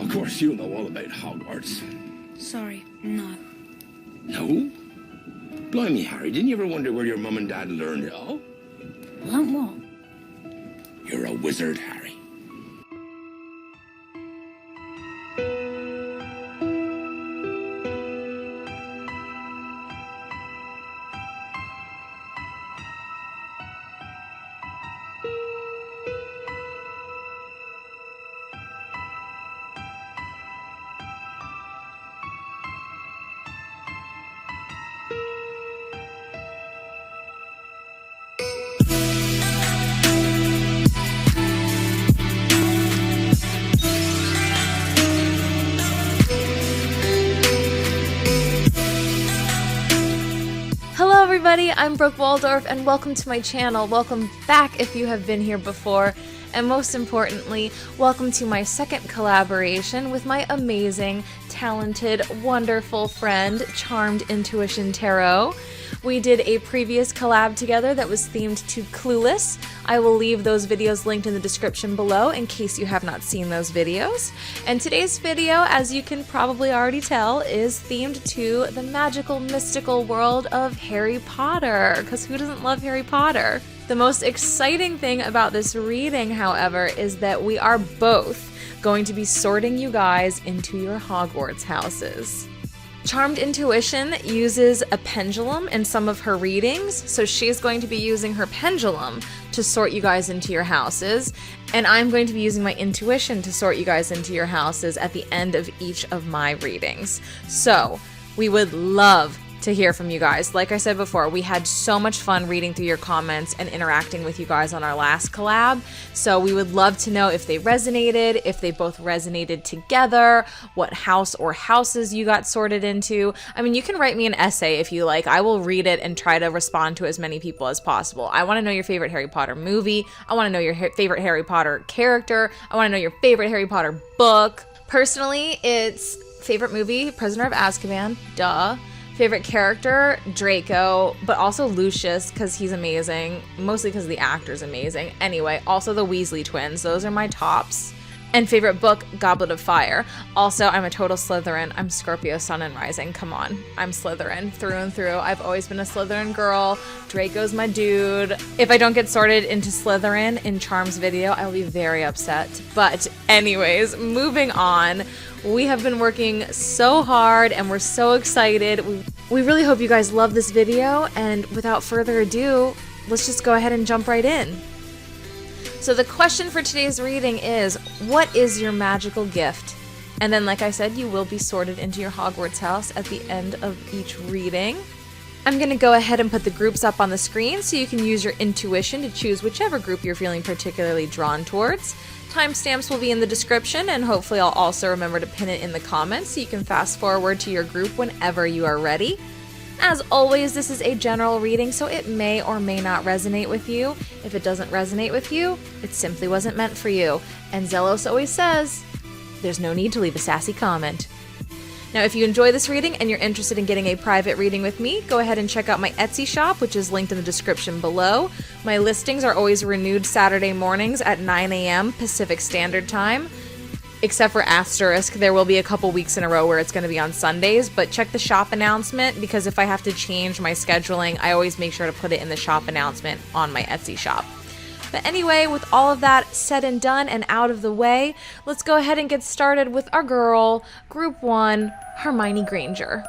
Of course you know all about Hogwarts. Sorry, not. No? Blimey, Harry, didn't you ever wonder where your mum and dad learned it all? Learn what? You're a wizard, Harry. Hello everybody, I'm Brooke Waldorf and welcome to my channel. Welcome back if you have been here before, and most importantly, welcome to my second collaboration with my amazing, talented, wonderful friend, Charmed Intuition Tarot. We did a previous collab together that was themed to Clueless. I will leave those videos linked in the description below in case you have not seen those videos. And today's video, as you can probably already tell, is themed to the magical, mystical world of Harry Potter, because who doesn't love Harry Potter? The most exciting thing about this reading, however, is that we are both going to be sorting you guys into your Hogwarts houses. Charmed Intuition uses a pendulum in some of her readings, so she's going to be using her pendulum to sort you guys into your houses, and I'm going to be using my intuition to sort you guys into your houses at the end of each of my readings. So, we would love to hear from you guys. Like I said before, we had so much fun reading through your comments and interacting with you guys on our last collab, so we would love to know if they resonated, if they both resonated together, what house or houses you got sorted into. I mean, you can write me an essay if you like. I will read it and try to respond to as many people as possible. I want to know your favorite Harry Potter movie. I want to know your favorite Harry Potter character. I want to know your favorite Harry Potter book. Personally, it's favorite movie, Prisoner of Azkaban, duh. Favorite character, Draco, but also Lucius because he's amazing, mostly because the actor's amazing. Anyway, also the Weasley twins, those are my tops. And favorite book, Goblet of Fire. Also, I'm a total Slytherin. I'm Scorpio, Sun and Rising. Come on, I'm Slytherin through and through. I've always been a Slytherin girl. Draco's my dude. If I don't get sorted into Slytherin in Charm's video, I'll be very upset. But anyways, moving on. We have been working so hard and we're so excited. We really hope you guys love this video, and without further ado, let's just go ahead and jump right in. So the question for today's reading is, what is your magical gift? And then, like I said, you will be sorted into your Hogwarts house at the end of each reading. I'm going to go ahead and put the groups up on the screen so you can use your intuition to choose whichever group you're feeling particularly drawn towards. Timestamps will be in the description, and hopefully I'll also remember to pin it in the comments so you can fast forward to your group whenever you are ready. As always, this is a general reading, so it may or may not resonate with you. If it doesn't resonate with you, it simply wasn't meant for you. And Zelos always says, there's no need to leave a sassy comment. Now, if you enjoy this reading and you're interested in getting a private reading with me, go ahead and check out my Etsy shop, which is linked in the description below. My listings are always renewed Saturday mornings at 9 a.m. Pacific Standard Time. Except for Asterisk, there will be a couple weeks in a row where it's going to be on Sundays, but check the shop announcement, because if I have to change my scheduling, I always make sure to put it in the shop announcement on my Etsy shop. But anyway, with all of that said and done and out of the way, let's go ahead and get started with our girl, Group 1, Hermione Granger.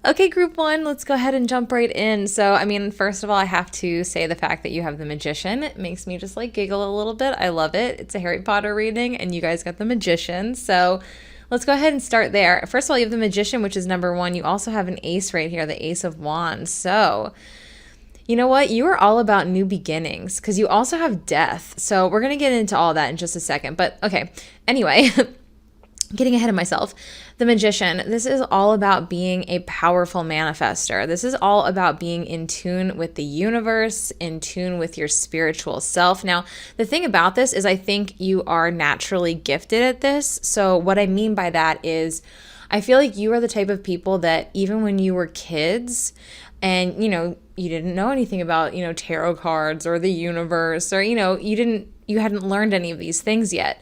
Okay, Group 1, let's go ahead and jump right in. So, I mean, first of all, I have to say the fact that you have the Magician. It makes me just like giggle a little bit. I love it. It's a Harry Potter reading, and you guys got the Magician. So let's go ahead and start there. First of all, you have the Magician, which is number 1. You also have an ace right here, the Ace of Wands. So, you know what? You are all about new beginnings, because you also have death. So we're going to get into all that in just a second. But okay, anyway, getting ahead of myself. The Magician, this is all about being a powerful manifester. This is all about being in tune with the universe, in tune with your spiritual self. Now, the thing about this is I think you are naturally gifted at this. So what I mean by that is I feel like you are the type of people that even when you were kids and, you didn't know anything about, tarot cards or the universe or, you hadn't learned any of these things yet.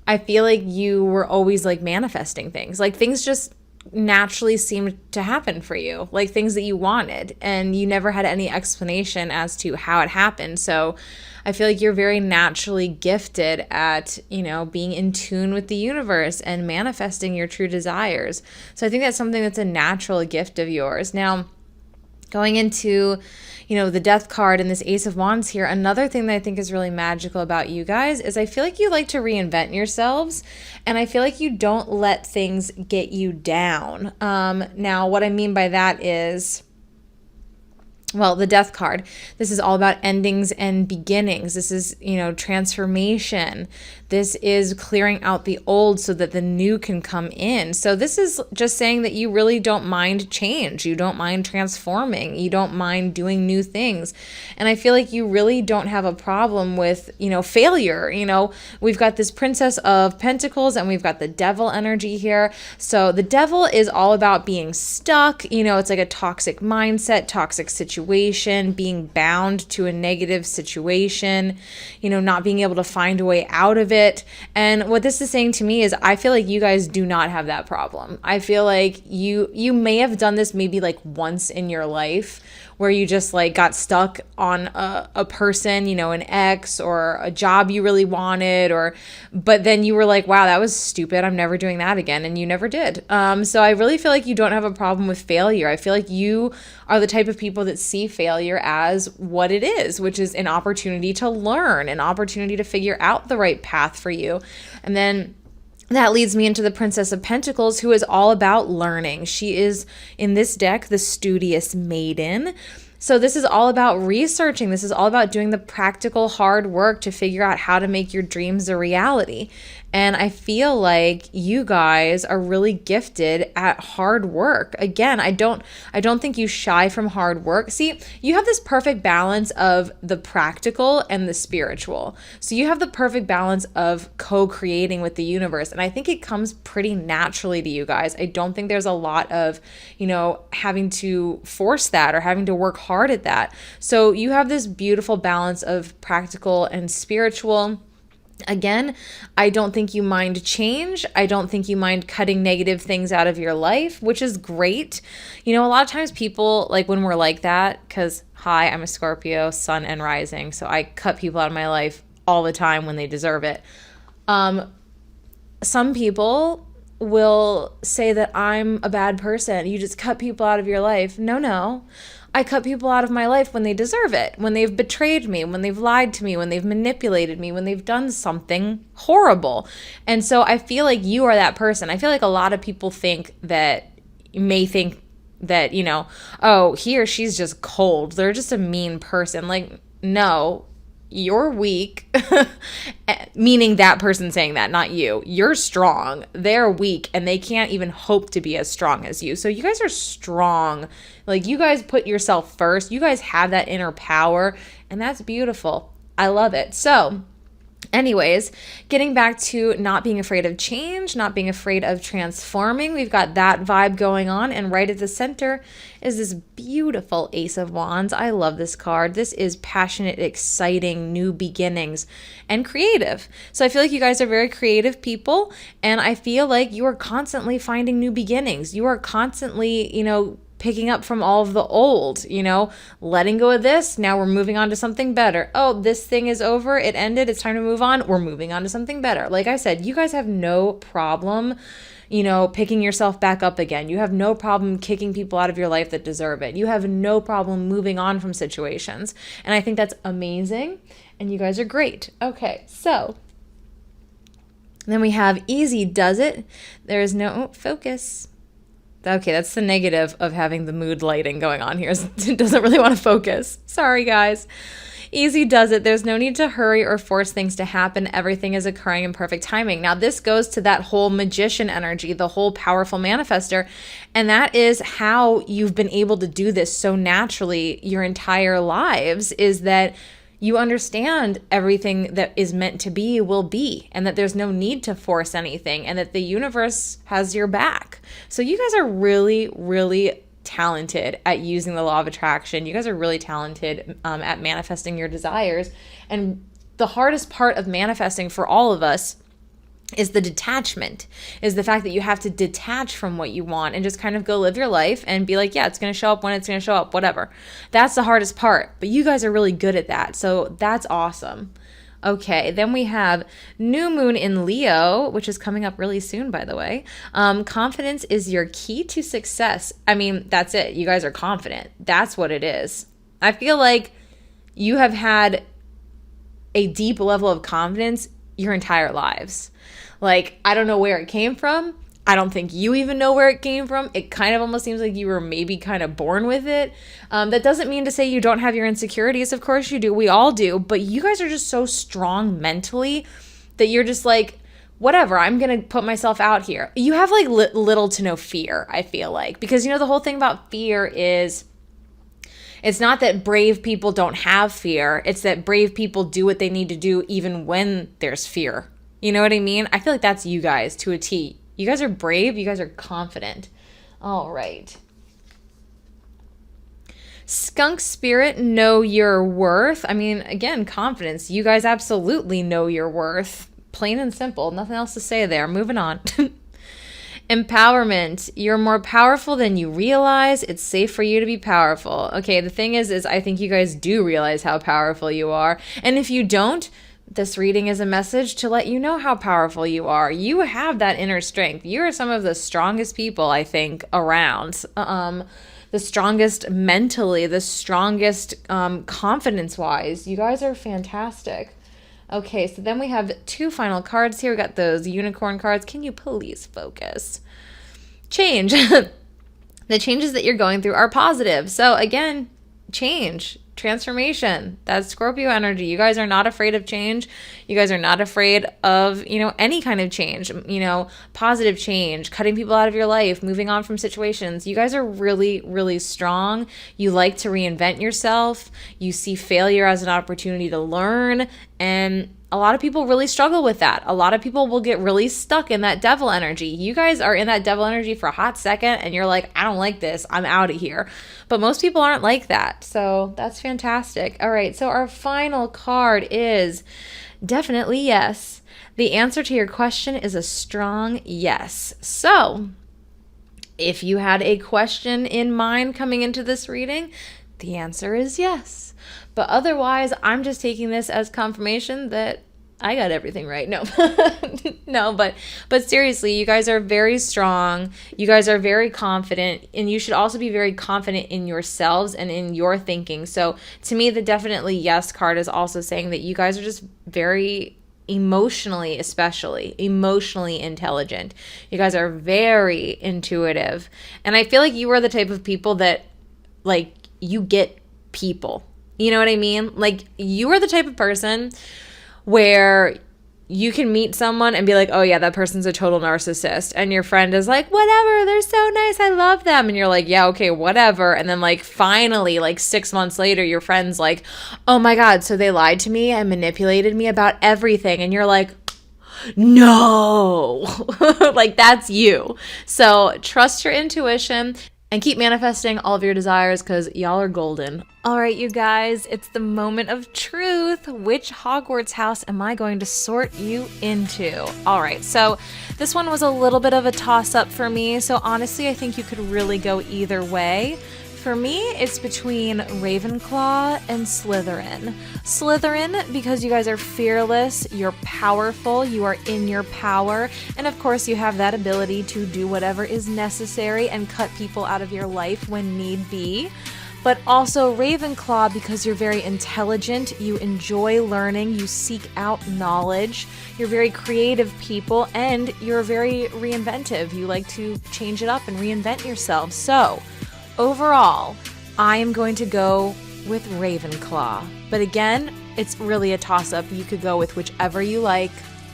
I feel like you were always like manifesting things. Like things just naturally seemed to happen for you, like things that you wanted, and you never had any explanation as to how it happened. So I feel like you're very naturally gifted at, being in tune with the universe and manifesting your true desires. So I think that's something that's a natural gift of yours. Now, going into, the Death card and this Ace of Wands here, another thing that I think is really magical about you guys is I feel like you like to reinvent yourselves, and I feel like you don't let things get you down. Now, what I mean by that is, well, the Death card, this is all about endings and beginnings. This is, transformation. This is clearing out the old so that the new can come in. So this is just saying that you really don't mind change. You don't mind transforming. You don't mind doing new things. And I feel like you really don't have a problem with, failure. We've got this Princess of Pentacles and we've got the Devil energy here. So the Devil is all about being stuck. It's like a toxic mindset, toxic situation, being bound to a negative situation, not being able to find a way out of it. And what this is saying to me is I feel like you guys do not have that problem. I feel like you may have done this maybe like once in your life where you just like got stuck on a person, an ex or a job you really wanted, but then you were like, wow, that was stupid. I'm never doing that again. And you never did. So I really feel like you don't have a problem with failure. I feel like you are the type of people that see failure as what it is, which is an opportunity to learn, an opportunity to figure out the right path for you. And then that leads me into the Princess of Pentacles, who is all about learning. She is, in this deck, the studious maiden. So this is all about researching. This is all about doing the practical hard work to figure out how to make your dreams a reality. And I feel like you guys are really gifted at hard work. Again, I don't think you shy from hard work. See, you have this perfect balance of the practical and the spiritual. So you have the perfect balance of co-creating with the universe. And I think it comes pretty naturally to you guys. I don't think there's a lot of, having to force that or having to work hard at that. So you have this beautiful balance of practical and spiritual. Again, I don't think you mind change. I don't think you mind cutting negative things out of your life, which is great. A lot of times people, like when we're like that, because hi, I'm a Scorpio, sun and rising, so I cut people out of my life all the time when they deserve it. Some people will say that I'm a bad person. You just cut people out of your life. No. I cut people out of my life when they deserve it, when they've betrayed me, when they've lied to me, when they've manipulated me, when they've done something horrible. And so I feel like you are that person. I feel like a lot of people may think that, oh, he or she's just cold. They're just a mean person. Like, no, you're weak, meaning that person saying that, not you. You're strong. They're weak, and they can't even hope to be as strong as you. So you guys are strong. Like, you guys put yourself first. You guys have that inner power, and that's beautiful. I love it. So anyways, getting back to not being afraid of change, not being afraid of transforming, we've got that vibe going on. And right at the center is this beautiful Ace of Wands. I love this card. This is passionate, exciting, new beginnings, and creative. So I feel like you guys are very creative people, and I feel like you are constantly finding new beginnings. You are constantly, picking up from all of the old, letting go of this. Now we're moving on to something better. Oh, this thing is over. It ended. It's time to move on. We're moving on to something better. Like I said, you guys have no problem, picking yourself back up again. You have no problem kicking people out of your life that deserve it. You have no problem moving on from situations. And I think that's amazing. And you guys are great. Okay, so then we have easy does it. There is no focus. Okay, that's the negative of having the mood lighting going on here. It doesn't really want to focus. Sorry, guys. Easy does it. There's no need to hurry or force things to happen. Everything is occurring in perfect timing. Now, this goes to that whole magician energy, the whole powerful manifester. And that is how you've been able to do this so naturally your entire lives, is that You understand everything that is meant to be will be, and that there's no need to force anything, and that the universe has your back. So you guys are really, really talented at using the law of attraction. You guys are really talented at manifesting your desires. And the hardest part of manifesting for all of us is the detachment, is the fact that you have to detach from what you want and just kind of go live your life and be like, yeah, it's going to show up when it's going to show up, whatever. That's the hardest part, but you guys are really good at that. So that's awesome. Okay, then we have new moon in Leo, which is coming up really soon, by the way. Confidence is your key to success. I mean, that's it. You guys are confident. That's what it is. I feel like you have had a deep level of confidence your entire lives. Like, I don't know where it came from. I don't think you even know where it came from. It kind of almost seems like you were maybe kind of born with it. That doesn't mean to say you don't have your insecurities. Of course you do. We all do. But you guys are just so strong mentally that you're just like, whatever, I'm going to put myself out here. You have like little to no fear, I feel like. Because, you know, the whole thing about fear is, it's not that brave people don't have fear. It's that brave people do what they need to do even when there's fear. You know what I mean? I feel like that's you guys to a T. You guys are brave. You guys are confident. All right. Skunk spirit, know your worth. I mean, again, confidence. You guys absolutely know your worth. Plain and simple. Nothing else to say there. Moving on. Empowerment. You're more powerful than you realize. It's safe for you to be powerful. Okay, the thing is I think you guys do realize how powerful you are. And if you don't, this reading is a message to let you know how powerful you are. You have that inner strength. You are some of the strongest people, I think, around. The strongest mentally, the strongest confidence-wise. You guys are fantastic. Okay, so then we have two final cards here. We got those unicorn cards. Can you please focus? Change. The changes that you're going through are positive. So again, change. Transformation. That's Scorpio energy. You guys are not afraid of change. You guys are not afraid of, you know, any kind of change, you know, positive change, cutting people out of your life, moving on from situations. You guys are really, really strong. You like to reinvent yourself. You see failure as an opportunity to learn. And a lot of people really struggle with that. A lot of people will get really stuck in that devil energy. You guys are in that devil energy for a hot second and you're like, I don't like this. I'm out of here. But most people aren't like that. So that's fantastic. All right. So our final card is definitely yes. The answer to your question is a strong yes. So if you had a question in mind coming into this reading, the answer is yes. But otherwise, I'm just taking this as confirmation that I got everything right. No, no, but seriously, you guys are very strong. You guys are very confident, and you should also be very confident in yourselves and in your thinking. So to me, the definitely yes card is also saying that you guys are just very emotionally, especially emotionally intelligent. You guys are very intuitive. And I feel like you are the type of people that, like, you get people. You know what I mean? Like, you are the type of person where you can meet someone and be like, oh yeah, that person's a total narcissist. And your friend is like, whatever, they're so nice, I love them. And you're like, yeah, okay, whatever. And then like finally, like 6 months later, your friend's like, oh my God, so they lied to me and manipulated me about everything. And you're like, no, like that's you. So trust your intuition and keep manifesting all of your desires because y'all are golden. All right, you guys, it's the moment of truth. Which Hogwarts house am I going to sort you into? All right, so this one was a little bit of a toss-up for me. So honestly, I think you could really go either way. For me, it's between Ravenclaw and Slytherin. Slytherin, because you guys are fearless, you're powerful, you are in your power, and of course you have that ability to do whatever is necessary and cut people out of your life when need be. But also Ravenclaw, because you're very intelligent, you enjoy learning, you seek out knowledge, you're very creative people, and you're very reinventive. You like to change it up and reinvent yourself. So overall, I am going to go with Ravenclaw. But again, it's really a toss-up. You could go with whichever you like,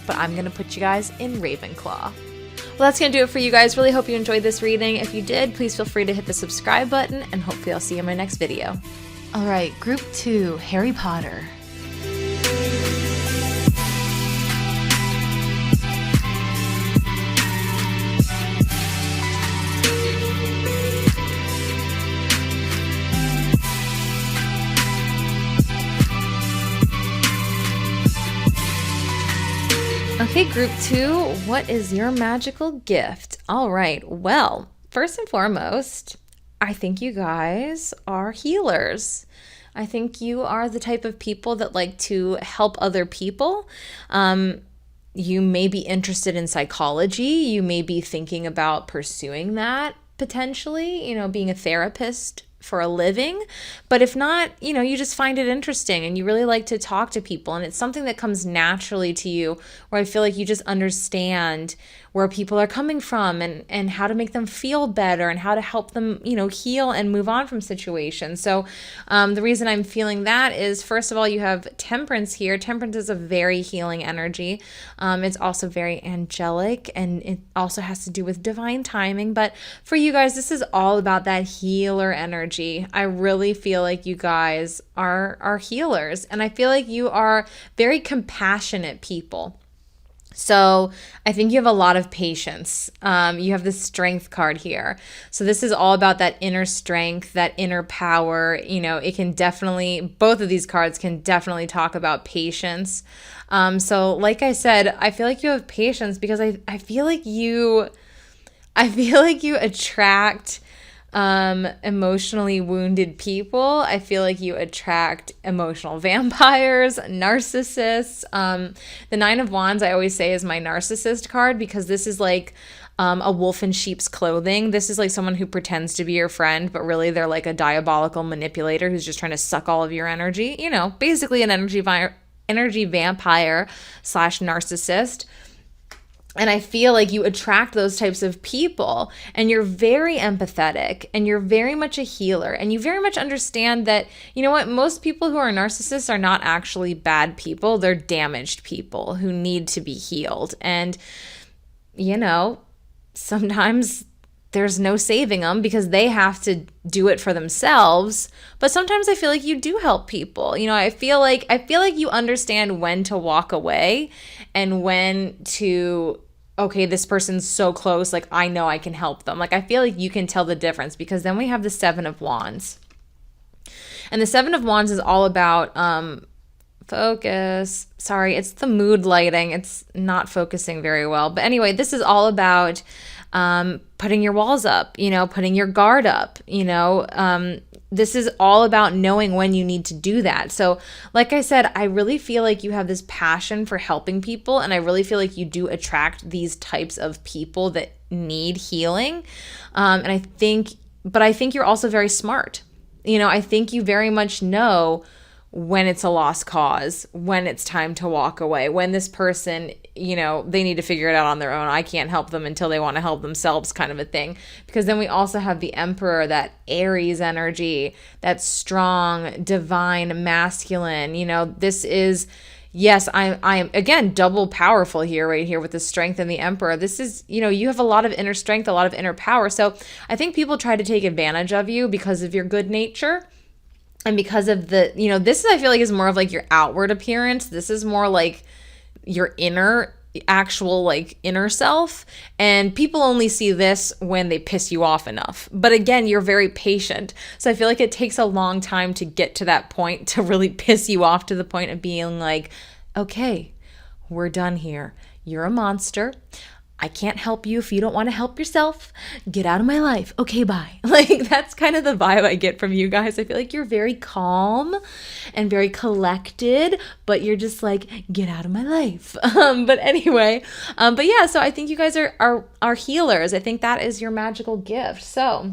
but I'm going to put you guys in Ravenclaw. Well, that's going to do it for you guys. Really hope you enjoyed this reading. If you did, please feel free to hit the subscribe button, and hopefully I'll see you in my next video. All right, Group 2, Harry Potter. Okay, group 2, what is your magical gift? All right, well, first and foremost, I think you guys are healers. I think you are the type of people that like to help other people. You may be interested in psychology. You may be thinking about pursuing that potentially, being a therapist for a living. But if not, you just find it interesting and you really like to talk to people. And it's something that comes naturally to you, where I feel like you just understand where people are coming from and how to make them feel better and how to help them, heal and move on from situations. So the reason I'm feeling that is, first of all, you have Temperance here. Temperance is a very healing energy. It's also very angelic, and it also has to do with divine timing. But for you guys, this is all about that healer energy. I really feel like you guys are healers, and I feel like you are very compassionate people. So I think you have a lot of patience. You have the Strength card here. So this is all about that inner strength, that inner power. It can definitely, both of these cards can definitely talk about patience. So like I said, I feel like you have patience because I feel like you attract emotionally wounded people. I feel like you attract emotional vampires, narcissists. The Nine of Wands, I always say, is my narcissist card, because this is like a wolf in sheep's clothing. This is like someone who pretends to be your friend, but really they're like a diabolical manipulator who's just trying to suck all of your energy. Basically an energy vampire / narcissist. And I feel like you attract those types of people, and you're very empathetic, and you're very much a healer, and you very much understand that, most people who are narcissists are not actually bad people. They're damaged people who need to be healed. And, sometimes there's no saving them because they have to do it for themselves. But sometimes I feel like you do help people. I feel like you understand when to walk away and when to, okay, this person's so close, like I know I can help them. Like I feel like you can tell the difference, because then we have the Seven of Wands. And the Seven of Wands is all about focus. Sorry, it's the mood lighting. It's not focusing very well. But anyway, this is all about putting your walls up, putting your guard up, this is all about knowing when you need to do that. So like I said, I really feel like you have this passion for helping people, and I really feel like you do attract these types of people that need healing. And I think you're also very smart. I think you very much know when it's a lost cause, when it's time to walk away, when this person, they need to figure it out on their own. I can't help them until they want to help themselves, kind of a thing. Because then we also have the Emperor, that Aries energy, that strong, divine, masculine. This is, yes, I am again double powerful here, right here with the Strength and the Emperor. This is, you have a lot of inner strength, a lot of inner power. So I think people try to take advantage of you because of your good nature. And because of the, this I feel like is more of like your outward appearance. This is more like your actual inner self. And people only see this when they piss you off enough. But again, you're very patient. So I feel like it takes a long time to get to that point, to really piss you off to the point of being like, okay, we're done here. You're a monster. I can't help you if you don't want to help yourself. Get out of my life. Okay, bye. That's kind of the vibe I get from you guys. I feel like you're very calm and very collected, but you're just like, get out of my life. But anyway, but yeah, so I think you guys are healers. I think that is your magical gift. So,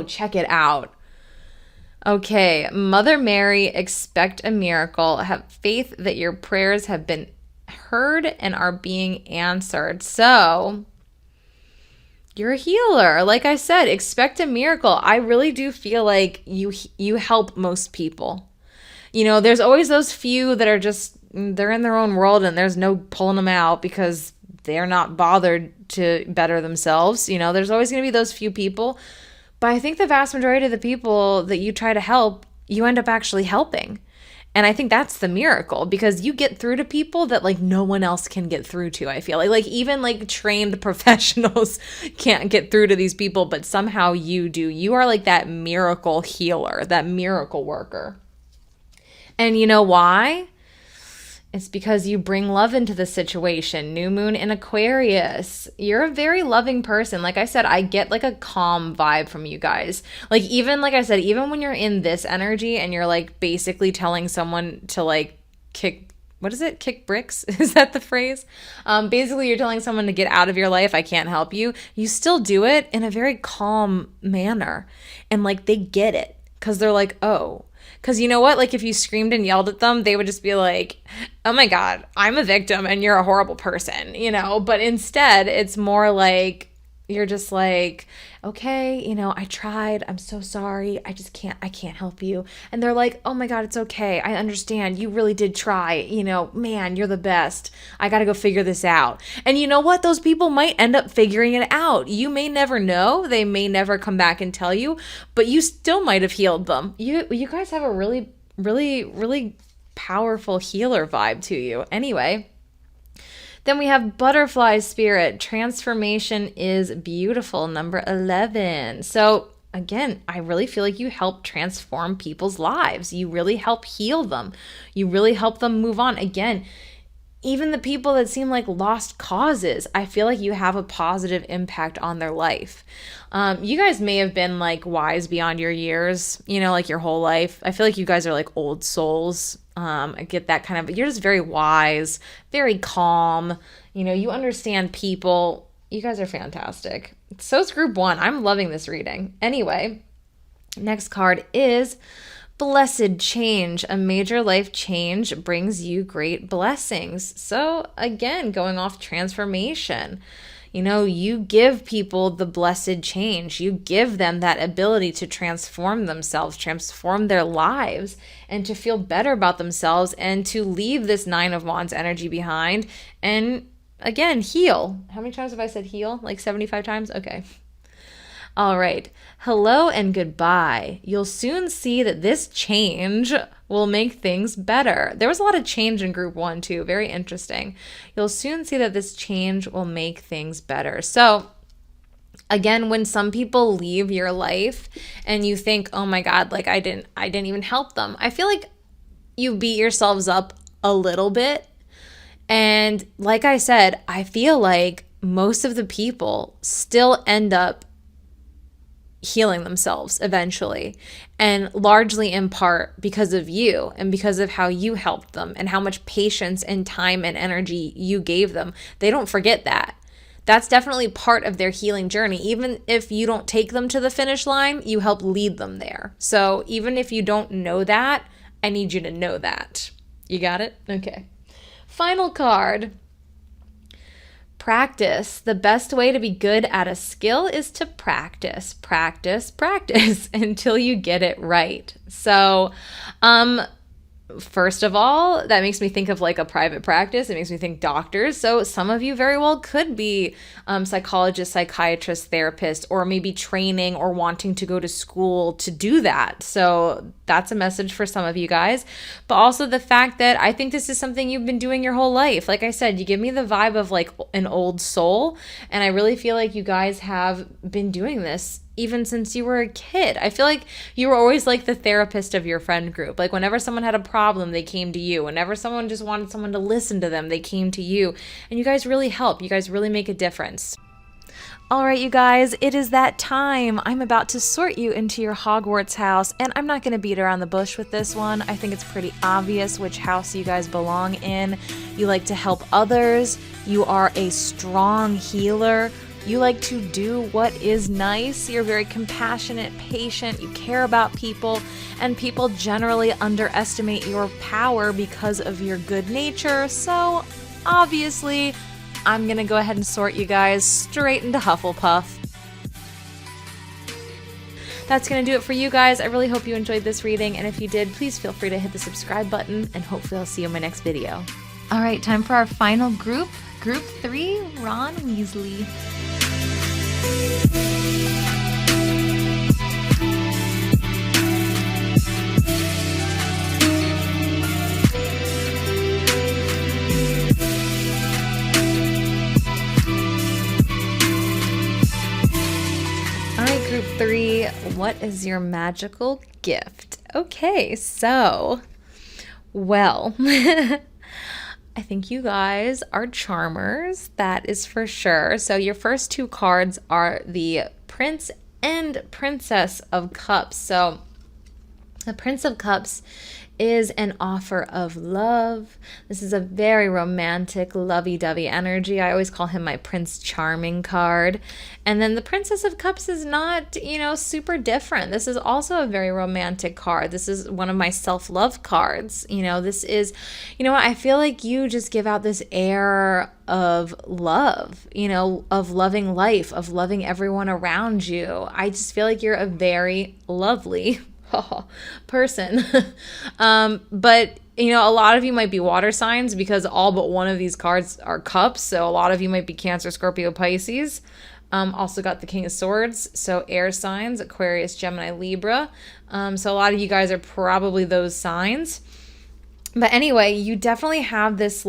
check it out. Okay, Mother Mary, expect a miracle. Have faith that your prayers have been heard and are being answered. So you're a healer. Like I said, expect a miracle. I really do feel like you help most people. There's always those few that are just, they're in their own world and there's no pulling them out because they're not bothered to better themselves. There's always going to be those few people. But I think the vast majority of the people that you try to help, you end up actually helping. And I think that's the miracle, because you get through to people that no one else can get through to. I feel like even trained professionals can't get through to these people, but somehow you do. You are like that miracle healer, that miracle worker. And you know why? It's because you bring love into the situation. New moon in Aquarius. You're a very loving person. Like I said, I get like a calm vibe from you guys. Like even, like I said, even when you're in this energy and you're like basically telling someone to like kick, what is it? Kick bricks? Is that the phrase? Basically you're telling someone to get out of your life. I can't help you. You still do it in a very calm manner. And like they get it because they're like, oh. Because you know what? Like if you screamed and yelled at them, they would just be like, oh my God, I'm a victim and you're a horrible person, you know? But instead, it's more like you're just like, okay, you know, I tried. I'm so sorry. I can't help you. And they're like, oh my God, it's okay. I understand. You really did try. You know, man, you're the best. I got to go figure this out. And you know what? Those people might end up figuring it out. You may never know. They may never come back and tell you, but you still might have healed them. You guys have a really, really, really powerful healer vibe to you. Anyway. Then we have butterfly spirit. Transformation is beautiful. Number 11. So again, I really feel like you help transform people's lives. You really help heal them. You really help them move on. Again, even the people that seem like lost causes, I feel like you have a positive impact on their life. You guys may have been like wise beyond your years, you know, like your whole life. I feel like you guys are like old souls. I get that kind of, you're just very wise, very calm. You know, you understand people. You guys are fantastic. So is group 1. I'm loving this reading. Anyway, next card is Blessed Change. A major life change brings you great blessings. So again, going off transformation. You know, you give people the blessed change. You give them that ability to transform themselves, transform their lives, and to feel better about themselves and to leave this 9 of Wands energy behind and, again, heal. How many times have I said heal? Like 75 times? Okay. All right. Hello and goodbye. You'll soon see that this change will make things better. There was a lot of change in group 1 too. Very interesting. You'll soon see that this change will make things better. So again, when some people leave your life and you think, oh my God, like I didn't even help them. I feel like you beat yourselves up a little bit. And like I said, I feel like most of the people still end up healing themselves eventually, and largely in part because of you and because of how you helped them and how much patience and time and energy you gave them. They don't forget that. That's definitely part of their healing journey. Even if you don't take them to the finish line, you help lead them there. So even if you don't know that, I need you to know that. You got it? Okay. Final card. Practice. The best way to be good at a skill is to practice, practice, practice until you get it right. So, first of all, that makes me think of like a private practice. It makes me think doctors. So some of you very well could be psychologists, psychiatrists, therapists, or maybe training or wanting to go to school to do that. So that's a message for some of you guys. But also the fact that I think this is something you've been doing your whole life. Like I said, you give me the vibe of like an old soul. And I really feel like you guys have been doing this even since you were a kid. I feel like you were always like the therapist of your friend group. Like whenever someone had a problem, they came to you. Whenever someone just wanted someone to listen to them, they came to you. And you guys really help. You guys really make a difference. All right, you guys, it is that time. I'm about to sort you into your Hogwarts house, and I'm not going to beat around the bush with this one. I think it's pretty obvious which house you guys belong in. You like to help others. You are a strong healer. You like to do what is nice. You're very compassionate, patient. You care about people, and people generally underestimate your power because of your good nature. So, obviously, I'm going to go ahead and sort you guys straight into Hufflepuff. That's going to do it for you guys. I really hope you enjoyed this reading, and if you did, please feel free to hit the subscribe button, and hopefully I'll see you in my next video. All right, time for our final group. Group 3, Ron Weasley. All right, group 3, what is your magical gift? Okay, so, well, I think you guys are charmers. That is for sure. So your first two cards are the Prince and Princess of Cups. So the Prince of Cups is an offer of love. This is a very romantic, lovey-dovey energy. I always call him my Prince Charming card. And then the Princess of Cups is not, super different. This is also a very romantic card. This is one of my self-love cards. This is, I feel like you just give out this air of love, of loving life, of loving everyone around you. I just feel like you're a very lovely person. But a lot of you might be water signs because all but one of these cards are cups. So a lot of you might be Cancer, Scorpio, Pisces. Also got the King of Swords. So air signs, Aquarius, Gemini, Libra. So a lot of you guys are probably those signs. But anyway, you definitely have this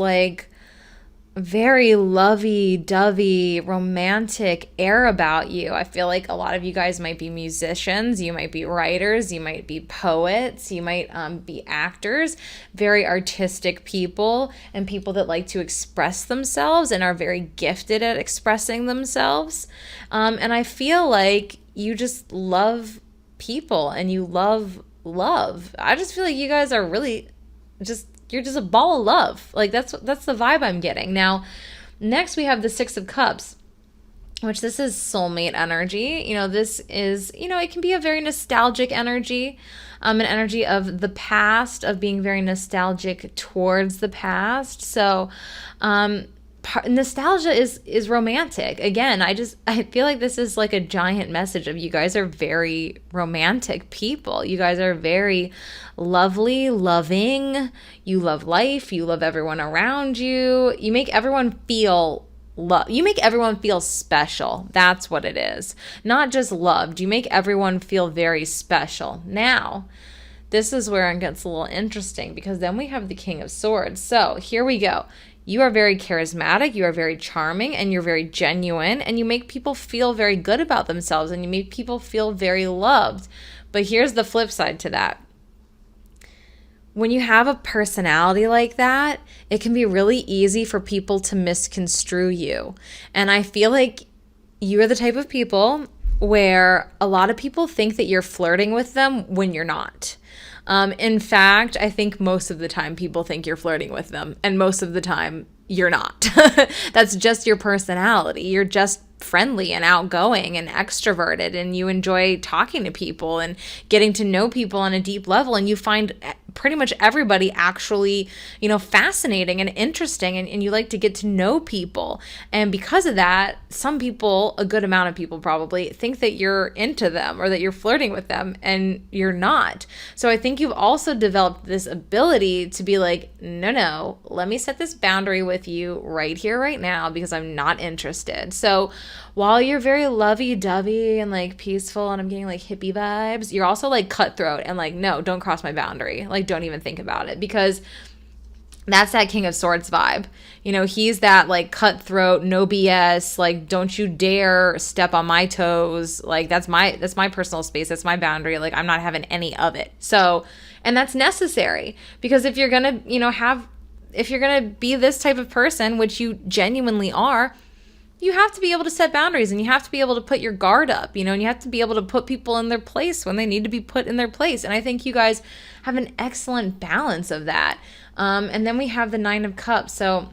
very lovey-dovey, romantic air about you. I feel like a lot of you guys might be musicians, you might be writers, you might be poets, you might be actors, very artistic people, and people that like to express themselves and are very gifted at expressing themselves. And I feel like you just love people and you love love. I just feel like you guys are really you're just a ball of love. That's the vibe I'm getting. Now, next we have the Six of Cups, which this is soulmate energy. This is, it can be a very nostalgic energy, an energy of the past, of being very nostalgic towards the past. So, nostalgia is romantic. Again, I feel like this is like a giant message of you guys are very romantic people. You guys are very lovely, loving. You love life. You love everyone around you. You make everyone feel love. You make everyone feel special. That's what it is. Not just loved. You make everyone feel very special. Now, this is where it gets a little interesting because then we have the King of Swords. So here we go. You are very charismatic, you are very charming, and you're very genuine, and you make people feel very good about themselves, and you make people feel very loved. But here's the flip side to that. When you have a personality like that, it can be really easy for people to misconstrue you. And I feel like you're the type of people where a lot of people think that you're flirting with them when you're not. In fact, I think most of the time people think you're flirting with them, and most of the time you're not. That's just your personality. You're just friendly and outgoing and extroverted, and you enjoy talking to people and getting to know people on a deep level, and you find pretty much everybody actually, fascinating and interesting, and you like to get to know people. And because of that, some people, a good amount of people probably, think that you're into them or that you're flirting with them, and you're not. So I think you've also developed this ability to be like, no, let me set this boundary with you right here, right now, because I'm not interested. So while you're very lovey-dovey and peaceful, and I'm getting hippie vibes, you're also cutthroat and no, don't cross my boundary. Don't even think about it, because that's that King of Swords vibe. He's that cutthroat, no BS, don't you dare step on my toes. That's my personal space. That's my boundary. I'm not having any of it. So, and that's necessary, because if you're going to, if you're going to be this type of person, which you genuinely are, you have to be able to set boundaries, and you have to be able to put your guard up, and you have to be able to put people in their place when they need to be put in their place. And I think you guys have an excellent balance of that. And then we have the Nine of Cups. So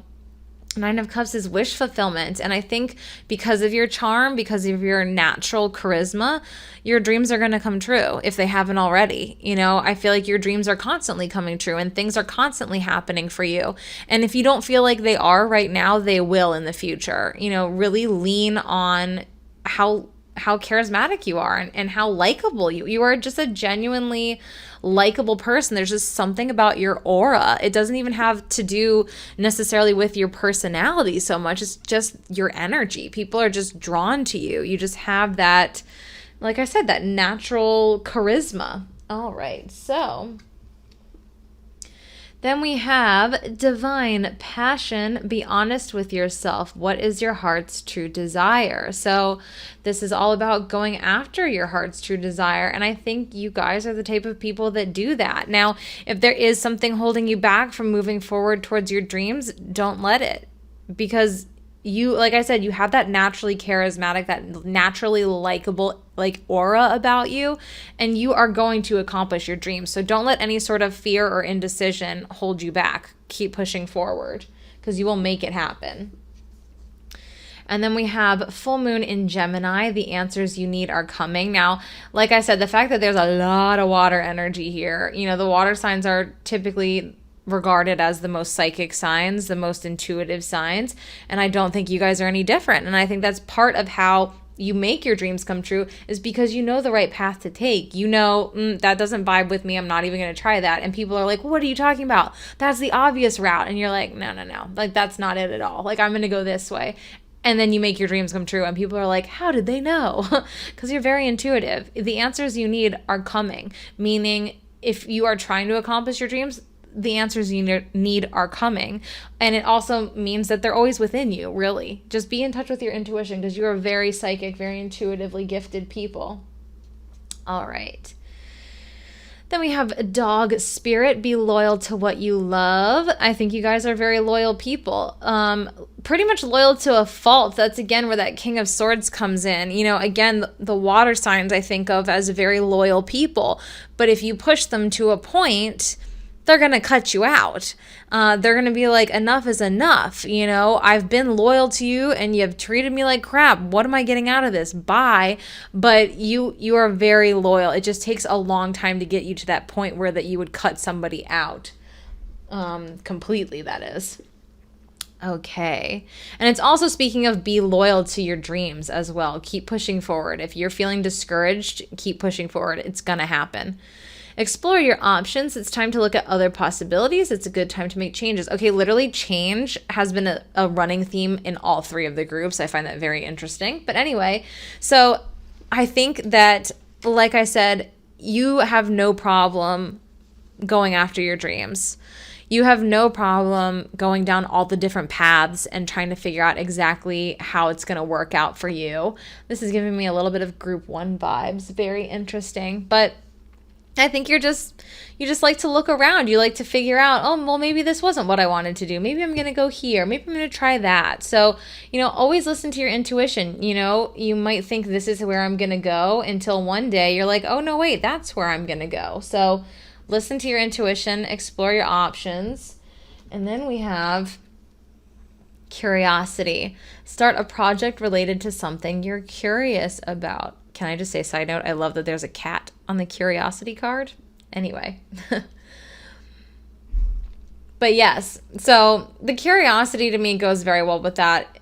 Nine of Cups is wish fulfillment. And I think because of your charm, because of your natural charisma, your dreams are going to come true if they haven't already. I feel like your dreams are constantly coming true and things are constantly happening for you. And if you don't feel like they are right now, they will in the future. Really lean on how charismatic you are and how likable you are. Just a genuinely likable person. There's just something about your aura. It doesn't even have to do necessarily with your personality so much. It's just your energy. People are just drawn to you. You just have that, like I said, that natural charisma. All right. So Then we have divine passion. Be honest with yourself. What is your heart's true desire? So this is all about going after your heart's true desire. And I think you guys are the type of people that do that. Now, if there is something holding you back from moving forward towards your dreams, don't let it. Because you, like I said, you have that naturally charismatic, that naturally likable like aura about you, and you are going to accomplish your dreams. So don't let any sort of fear or indecision hold you back. Keep pushing forward because you will make it happen. And then we have full moon in Gemini. The answers you need are coming. Now, like I said, the fact that there's a lot of water energy here, you know, the water signs are typically regarded as the most psychic signs, the most intuitive signs, and I don't think you guys are any different. And I think that's part of how you make your dreams come true, is because you know the right path to take. You know, that doesn't vibe with me, I'm not even going to try that. And people are like, what are you talking about? That's the obvious route. And you're like, no, like that's not it at all. Like I'm going to go this way. And then you make your dreams come true, and people are like, how did they know? Because you're very intuitive. The answers you need are coming, meaning if you are trying to accomplish your dreams, the answers you need are coming. And it also means that they're always within you, really. Just be in touch with your intuition, because you're a very psychic, very intuitively gifted people. All right. Then we have dog spirit. Be loyal to what you love. I think you guys are very loyal people. Pretty much loyal to a fault. That's again where that King of Swords comes in. You know, again, the water signs I think of as very loyal people. But if you push them to a point, they're going to cut you out. They're going to be like, enough is enough. You know, I've been loyal to you and you have treated me like crap. What am I getting out of this? Bye. But you are very loyal. It just takes a long time to get you to that point where that you would cut somebody out. Completely, that is. Okay. And it's also speaking of be loyal to your dreams as well. Keep pushing forward. If you're feeling discouraged, keep pushing forward. It's going to happen. Explore your options. It's time to look at other possibilities. It's a good time to make changes. Okay, literally change has been a running theme in all three of the groups. I find that very interesting. But anyway, so I think that, like I said, you have no problem going after your dreams. You have no problem going down all the different paths and trying to figure out exactly how it's going to work out for you. This is giving me a little bit of group 1 vibes. Very interesting. But I think you just like to look around. You like to figure out, oh, well, maybe this wasn't what I wanted to do. Maybe I'm going to go here. Maybe I'm going to try that. So, you know, always listen to your intuition. You know, you might think this is where I'm going to go until one day you're like, oh, no, wait, that's where I'm going to go. So listen to your intuition, explore your options. And then we have curiosity. Start a project related to something you're curious about. Can I just say, side note, I love that there's a cat on the curiosity card. Anyway. But yes, so the curiosity to me goes very well with that.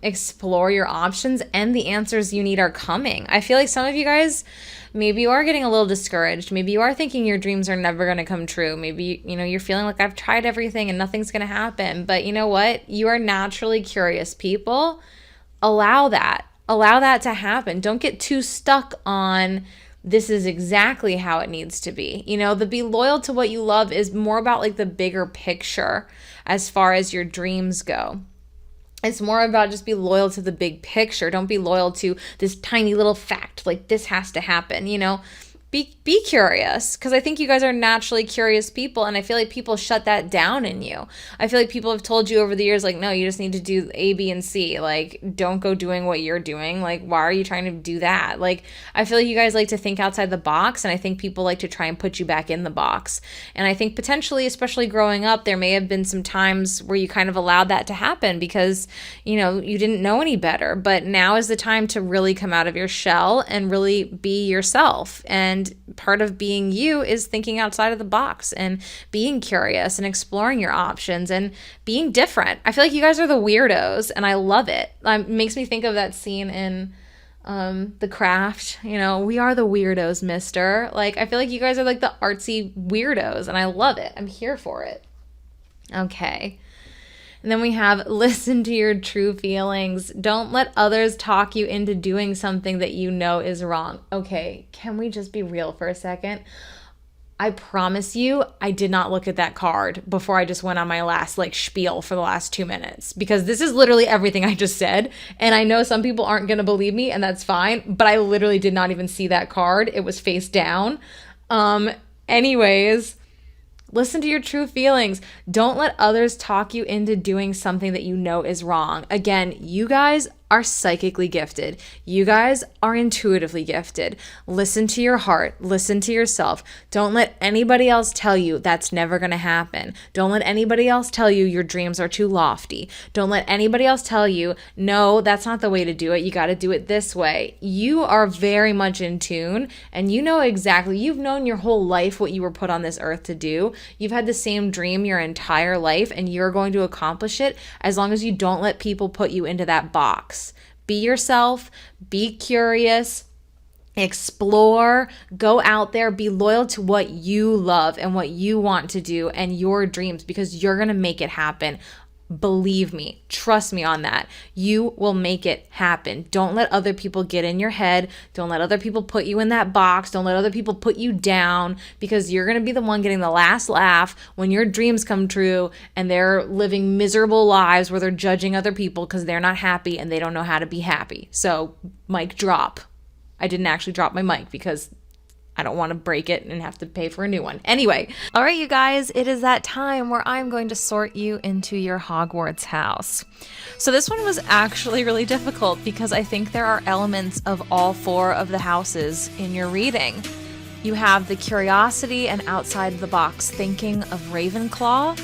Explore your options, and the answers you need are coming. I feel like some of you guys, maybe you are getting a little discouraged. Maybe you are thinking your dreams are never going to come true. Maybe, you know, you're feeling like I've tried everything and nothing's going to happen. But you know what? You are naturally curious people. Allow that. Allow that to happen. Don't get too stuck on this is exactly how it needs to be. You know, the be loyal to what you love is more about like the bigger picture as far as your dreams go. It's more about just be loyal to the big picture. Don't be loyal to this tiny little fact, like this has to happen, you know. Be curious, because I think you guys are naturally curious people, and I feel like people shut that down in you. I feel like people have told you over the years, like, no, you just need to do A, B, and C. Like, don't go doing what you're doing. Like, why are you trying to do that? Like, I feel like you guys like to think outside the box, and I think people like to try and put you back in the box. And I think potentially, especially growing up, there may have been some times where you kind of allowed that to happen because, you know, you didn't know any better. But now is the time to really come out of your shell and really be yourself. And part of being you is thinking outside of the box and being curious and exploring your options and being different. I feel like you guys are the weirdos, and I love it. It makes me think of that scene in The Craft. You know, we are the weirdos, mister. Like, I feel like you guys are like the artsy weirdos, and I love it. I'm here for it. Okay. And then we have listen to your true feelings. Don't let others talk you into doing something that you know is wrong. Okay, can we just be real for a second? I promise you, I did not look at that card before I just went on my last like spiel for the last 2 minutes, because this is literally everything I just said. And I know some people aren't going to believe me, and that's fine, but I literally did not even see that card. It was face down. Anyways, listen to your true feelings. Don't let others talk you into doing something that you know is wrong. Again, you guys are psychically gifted. You guys are intuitively gifted. Listen to your heart. Listen to yourself. Don't let anybody else tell you that's never going to happen. Don't let anybody else tell you your dreams are too lofty. Don't let anybody else tell you, no, that's not the way to do it. You got to do it this way. You are very much in tune, and you know exactly, you've known your whole life what you were put on this earth to do. You've had the same dream your entire life, and you're going to accomplish it as long as you don't let people put you into that box. Be yourself, be curious, explore, go out there, be loyal to what you love and what you want to do and your dreams, because you're going to make it happen. Believe me, trust me on that. You will make it happen. Don't let other people get in your head. Don't let other people put you in that box. Don't let other people put you down, because you're going to be the one getting the last laugh when your dreams come true and they're living miserable lives where they're judging other people because they're not happy and they don't know how to be happy. So, mic drop. I didn't actually drop my mic because I don't want to break it and have to pay for a new one. Anyway, all right, you guys, it is that time where I'm going to sort you into your Hogwarts house. So this one was actually really difficult because I think there are elements of all 4 of the houses in your reading. You have the curiosity and outside the box thinking of Ravenclaw.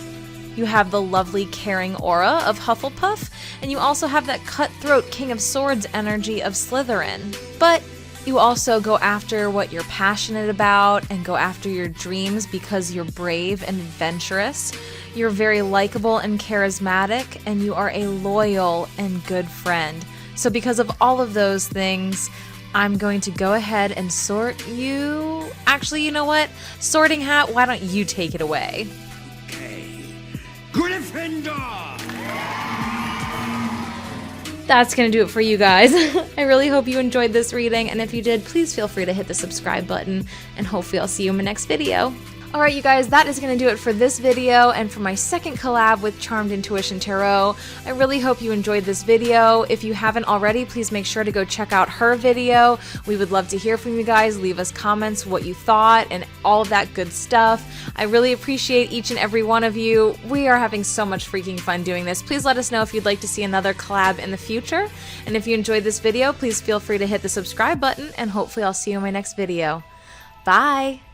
You have the lovely caring aura of Hufflepuff, and you also have that cutthroat King of Swords energy of Slytherin. But you also go after what you're passionate about and go after your dreams because you're brave and adventurous. You're very likable and charismatic, and you are a loyal and good friend. So because of all of those things, I'm going to go ahead and sort you. Actually, you know what? Sorting Hat, why don't you take it away? Okay. Gryffindor! That's going to do it for you guys. I really hope you enjoyed this reading, and if you did, please feel free to hit the subscribe button, and hopefully I'll see you in my next video. Alright you guys, that is going to do it for this video and for my second collab with Charmed Intuition Tarot. I really hope you enjoyed this video. If you haven't already, please make sure to go check out her video. We would love to hear from you guys. Leave us comments, what you thought, and all of that good stuff. I really appreciate each and every one of you. We are having so much freaking fun doing this. Please let us know if you'd like to see another collab in the future. And if you enjoyed this video, please feel free to hit the subscribe button, and hopefully I'll see you in my next video. Bye!